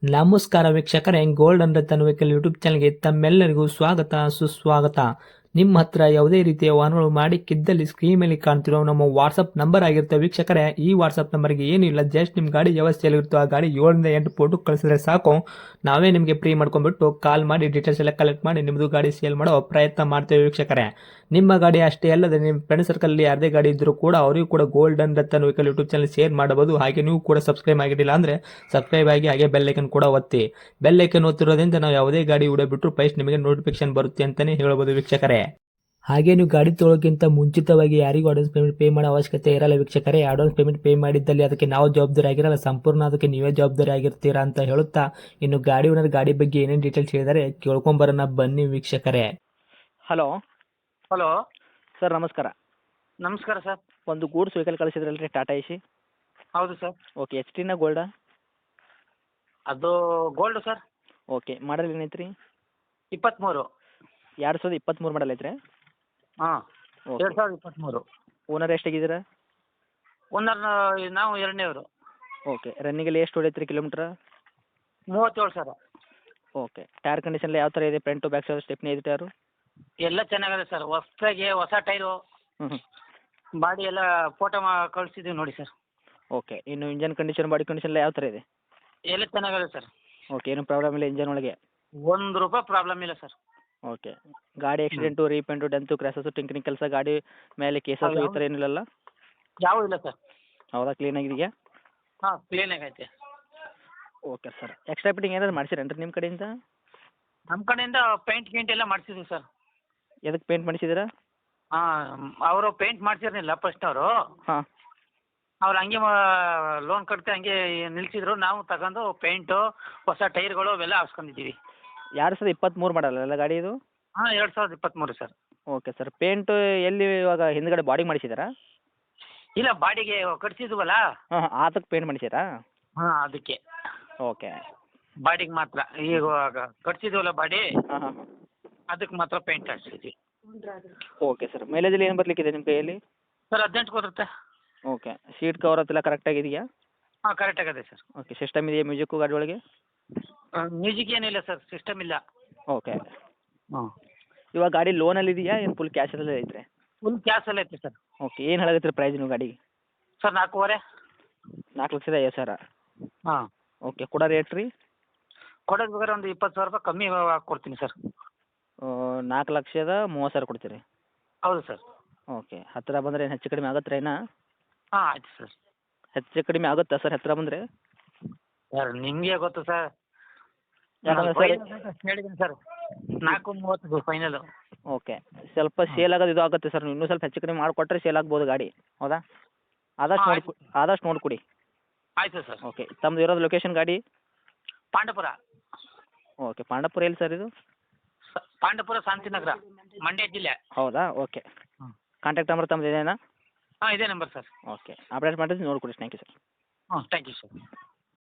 ನಮಸ್ಕಾರ ವೀಕ್ಷಕರೇ, gold and Ratan vehicle YouTube ಚಾನಲ್ಗೆ ತಮ್ಮೆಲ್ಲರಿಗೂ ಸ್ವಾಗತ ಸುಸ್ವಾಗತ. ನಿಮ್ಮ ಹತ್ರ ಯಾವುದೇ ರೀತಿಯ ವಾಹನಗಳು ಮಾಡಿಕ್ಕಿದ್ದಲ್ಲಿ ಸ್ಕ್ರೀನ್ ಮೇಲೆ ಕಾಣ್ತಿರೋ ನಮ್ಮ ವಾಟ್ಸಪ್ ನಂಬರ್ ಆಗಿರುತ್ತೆ ವೀಕ್ಷಕರೇ. ಈ ವಾಟ್ಸಪ್ ನಂಬರ್ಗೆ ಏನಿಲ್ಲ, ಜಸ್ಟ್ ನಿಮ್ಮ ಗಾಡಿ ವ್ಯವಸ್ಥೆಯಲ್ಲಿರುತ್ತೋ ಆ ಗಾಡಿ 7 ಫೋಟೋ ಕಳಿಸಿದ್ರೆ ಸಾಕು, ನಾವೇ ನಿಮಗೆ ಫ್ರೀ ಮಾಡ್ಕೊಂಡ್ಬಿಟ್ಟು ಕಾಲ್ ಮಾಡಿ ಡೀಟೇಲ್ಸ್ ಎಲ್ಲ ಕಲೆಕ್ಟ್ ಮಾಡಿ ನಿಮ್ಮದು ಗಾಡಿ ಸೇಲ್ ಮಾಡೋ ಪ್ರಯತ್ನ ಮಾಡ್ತೇವೆ ವೀಕ್ಷಕರೇ. ನಿಮ್ಮ ಗಾಡಿ ಅಷ್ಟೇ ಅಲ್ಲದೆ ನಿಮ್ಮ ಫ್ರೆಂಡ್ ಸರ್ಕಲ್ ಯಾರದೇ ಗಾಡಿ ಇದ್ದರೂ ಕೂಡ ಅವರಿಗೂ ಕೂಡ gold and Ratan vehicle YouTube channel share ಮಾಡಬಹುದು. ಹಾಗೆ ನೀವು ಕೂಡ ಸಬ್ಸ್ಕ್ರೈಬ್ ಆಗಿರಲಿಲ್ಲ ಅಂದರೆ ಸಬ್ಸ್ಕ್ರೈಬ್ ಆಗಿ ಹಾಗೆ ಬೆಲ್ ಐಕನ್ ಕೂಡ ಒತ್ತಿ. ಬೆಲ್ ಐಕನ್ ಒತ್ತಿರೋದ್ರಿಂದ ನಾವು ಯಾವುದೇ ಗಾಡಿ ಬಿಟ್ಟರು ಫಸ್ಟ್ ನಿಮಗೆ ನೋಟಿಫಿಕೇಶನ್ ಬರುತ್ತೆ ಅಂತಾನೆ ಹೇಳಬಹುದು ವೀಕ್ಷಕರೇ. ಹಾಗೆ ನೀವು ಗಾಡಿ ತೊಳೋಕ್ಕಿಂತ ಮುಂಚಿತವಾಗಿ ಯಾರಿಗೂ ಅಡ್ವಾನ್ಸ್ ಪೇಮೆಂಟ್ ಪೇ ಮಾಡೋ ಅವಶ್ಯಕತೆ ಇರಲ್ಲ ವೀಕ್ಷಕರೇ. ಅಡ್ವಾನ್ಸ್ ಪೇಮೆಂಟ್ ಪೇ ಮಾಡಿದ್ದಲ್ಲಿ ಅದಕ್ಕೆ ನಾವು ಜವಾಬ್ದಾರಿ ಆಗಿರಲ್ಲ, ಸಂಪೂರ್ಣ ಅದಕ್ಕೆ ನೀವೇ ಜವಾಬ್ದಾರಿ ಆಗಿರ್ತೀರಾ ಅಂತ ಹೇಳುತ್ತಾ, ಇನ್ನು ಗಾಡಿ ಓನರ್ ಗಾಡಿ ಬಗ್ಗೆ ಏನೇನು ಡೀಟೇಲ್ಸ್ ಹೇಳಿದರೆ ಕೇಳ್ಕೊಂಬರೋಣ ಬನ್ನಿ ವೀಕ್ಷಕರೇ. ಹಲೋ ಹಲೋ ಸರ್, ನಮಸ್ಕಾರ. ನಮಸ್ಕಾರ ಸರ್. ಒಂದು ಗೂಡ್ಸ್ ವೆಹಿಕಲ್ ಕಳಿಸಿದ್ರಲ್ರಿ, ಟಾಟಾ ಎಸಿ. ಹೌದು ಸರ್. ಓಕೆ, ಎಚ್ ಟಿನ ಗೋಲ್ಡಾ? ಅದು ಗೋಲ್ಡ್ ಸರ್. ಓಕೆ, ಮಾಡಲ್ ಏನೈತ್ರಿ? 23. 2023 ಮಾಡಲ್ ಐತ್ರಿ? ಹಾಂ, ಓಕೆ. 2023. ಓನರ್ ಎಷ್ಟಾಗಿದ್ದೀರಾ? ಓನರ್ ನಾವು 2ನೇವರು. ಓಕೆ, ರನ್ನಿಂಗಲ್ಲಿ ಎಷ್ಟು ಹೊಡೈತ್ರಿ kilometre? 37 sir. Okay, tyre condition ಯಾವ ಥರ ಇದೆ? Front to back side stepney ಇದೆ ಟೈರು? ಎಲ್ಲ ಚೆನ್ನಾಗಿದೆ ಸರ್. ಹೊಸ ಟೈರು, ಹ್ಞೂ. ಬಾಡಿ ಎಲ್ಲ ಫೋಟೋ ಕಳಿಸಿದ್ದೀವಿ ನೋಡಿ ಸರ್. ಓಕೆ, ಇನ್ನು ಇಂಜನ್ ಕಂಡೀಷನ್, ಬಾಡಿ ಕಂಡೀಷನ್ ಎಲ್ಲ ಯಾವ ಥರ ಇದೆ? ಎಲ್ಲ ಚೆನ್ನಾಗಿದೆ ಸರ್. ಓಕೆ, ಏನು ಪ್ರಾಬ್ಲಮ್ ಇಲ್ಲ ಇಂಜನ್ ಒಳಗೆ? ₹1 ಪ್ರಾಬ್ಲಮ್ ಇಲ್ಲ ಸರ್. ಓಕೆ, ಗಾಡಿ ಆಕ್ಸಿಡೆಂಟು, ರೀಪೇಂಟು, ಡೆಂತು, ಕ್ರ್ಯಾಸಸ್ಸು, ಟಿಂಕರಿಂಗ್ ಕೆಲಸ, ಗಾಡಿ ಮೇಲೆ ಕೇಸಸ್ಸು ಈ ಥರ ಏನಿಲ್ಲಲ್ಲ? ಯಾವೂ ಇಲ್ಲ ಸರ್. ಹೌದಾ, ಕ್ಲೀನಾಗಿದೆಯಾ? ಹಾಂ, ಕ್ಲೀನಾಗಿ ಐತೆ. ಓಕೆ ಸರ್, ಎಕ್ಸ್ಟ್ರಾ ಫಿಟ್ಟಿಂಗ್ ಏನಾದ್ರು ಮಾಡಿಸಿರೇನ್ರಿ ನಿಮ್ಮ ಕಡೆಯಿಂದ? ನಮ್ಮ ಕಡೆಯಿಂದ ಪೇಂಟ್ ಎಲ್ಲ ಮಾಡಿಸಿದ್ವಿ ಸರ್. ಎದಕ್ಕೆ ಪೇಂಟ್ ಮಾಡಿಸಿದ್ದೀರಾ? ಹಾಂ, ಅವರು ಪೇಂಟ್ ಮಾಡಿಸಿರ್ಲಿಲ್ಲ ಫಸ್ಟ್ನವರು. ಹಾಂ. ಅವ್ರು ಹಂಗೆ ಲೋನ್ ಕಟ್ತೆ ಹಂಗೆ ನಿಲ್ಸಿದ್ರು. ನಾವು ತಗೊಂಡು ಪೇಂಟು, ಹೊಸ ಟೈರ್ಗಳು ಅವೆಲ್ಲ ಹಾಕ್ಸ್ಕೊಂಡಿದ್ದೀವಿ. 2023 ಮಾಡಲ್ಲ ಗಾಡಿ ಇದು? ಹಾಂ, 2023 ಸರ್. ಓಕೆ ಸರ್, ಪೇಂಟು ಎಲ್ಲಿ ಇವಾಗ ಹಿಂದ್ಗಡೆ ಬಾಡಿಗೆ ಮಾಡಿಸಿದ್ದೀರಾ? ಇಲ್ಲ, ಬಾಡಿಗೆ ಕಟ್ಸಿದ್ವಲ್ಲ. ಹಾಂ ಹಾಂ, ಅದಕ್ಕೆ ಪೇಂಟ್ ಮಾಡಿಸಿರಾ? ಹಾಂ, ಅದಕ್ಕೆ ಓಕೆ. ಬಾಡಿಗೆ ಮಾತ್ರ. ಈಗ ಕಟ್ಸಿದ್ವಲ್ಲ ಬಾಡಿ, ಹಾಂ ಹಾಂ. ಅದಕ್ಕೆ ಮಾತ್ರ ಪೇಂಟ್ ಹಾಕ್ಸಿದ್ವಿ. ಓಕೆ ಸರ್, ಮೈಲೇಜಲ್ಲಿ ಏನು ಬರಲಿಕ್ಕಿದೆ ನಿಮ್ಮ ಕೈಯಲ್ಲಿ? ಸರ್ 18 ಬರುತ್ತೆ. ಓಕೆ, ಸೀಟ್ ಕವರ್ ಅದೆಲ್ಲ ಕರೆಕ್ಟಾಗಿದೆಯಾ? ಹಾಂ, ಕರೆಕ್ಟ್ ಆಗಿದೆ ಸರ್. ಓಕೆ, ಸಿಸ್ಟಮ್ ಇದೆಯಾ ಮ್ಯೂಸಿಕ್ಕು ಗಾಡಿ ಒಳಗೆ? ಮ್ಯೂಸಿಕ್ ಏನಿಲ್ಲ ಸರ್, ಸಿಸ್ಟಮ್ ಇಲ್ಲ. ಓಕೆ. ಹಾಂ, ಇವಾಗ ಗಾಡಿ ಲೋನಲ್ಲಿ ಇದೆಯಾ ಏನು ಫುಲ್ ಕ್ಯಾಶಲ್ಲೇ ಐತ್ರಿ? ಫುಲ್ ಕ್ಯಾಶಲ್ಲಿ ಐತೆ ಸರ್. ಓಕೆ, ಏನು ಹೇಳಕತ್ತೀರಿ ಪ್ರೈಸ್ ನೀವು ಗಾಡಿಗೆ? ಸರ್ 4.5. 4,50,000? ಹಾಂ. ಓಕೆ, ಕೊಡೋ ರೇಟ್ ರೀ? ಕೊಡೋದು ಬೇಕಾದ್ರೆ ಒಂದು ₹20,000 ಕಮ್ಮಿ ಕೊಡ್ತೀನಿ ಸರ್. 4,30,000 ಕೊಡ್ತೀರಿ? ಹೌದು ಸರ್. ಓಕೆ, ಹತ್ತಿರ ಬಂದರೆ ಏನು ಹೆಚ್ಚು ಕಡಿಮೆ ಆಗುತ್ತೆ ಏನಾ? ಹಾಂ, ಆಯ್ತು ಸರ್. ಹೆಚ್ಚು ಕಡಿಮೆ ಆಗುತ್ತಾ ಸರ್ ಹತ್ತಿರ ಬಂದರೆ? ಸರ್ ನಿಮಗೆ ಗೊತ್ತು ಸರ್. ಯಾಕಂದ್ರೆ ಸರ್ ಹೇಳಿದ್ದೀನಿ ಸರ್, 4.30 ಫೈನಲು. ಓಕೆ, ಸ್ವಲ್ಪ ಸೇಲ್ ಆಗೋದು ಇದು ಆಗುತ್ತೆ ಸರ್. ನೀವು ಇನ್ನೂ ಸ್ವಲ್ಪ ಹೆಚ್ಚು ಕಡಿಮೆ ಮಾಡಿಕೊಟ್ರೆ ಸೇಲ್ ಆಗ್ಬೋದು ಗಾಡಿ, ಹೌದಾ? ಆದಷ್ಟು ನೋಡಿಕೊಡಿ. ಆಯಿತು ಸರ್. ಓಕೆ, ತಮ್ಮದು ಇರೋದು ಲೊಕೇಶನ್ ಗಾಡಿ? ಪಾಂಡವಪುರ. ಓಕೆ, ಪಾಂಡವಪುರ ಎಲ್ಲಿ ಸರ್ ಇದು? ಪಾಂಡವಪುರ, ಶಾಂತಿನಗರ, ಮಂಡ್ಯ ಜಿಲ್ಲೆ. ಹೌದಾ? ಓಕೆ. ಕಾಂಟ್ಯಾಕ್ಟ್ ನಂಬರ್ ತಮ್ಮದು ಇದೇನಾ? ಹಾಂ, ಇದೇ ನಂಬರ್ ಸರ್. ಓಕೆ, ಅಪ್ಡೇಟ್ ಮಾಡಿದ್ರೆ ನೋಡಿಕೊಡಿ. Thank you sir. ಹಾಂ, ಥ್ಯಾಂಕ್ ಯು ಸರ್.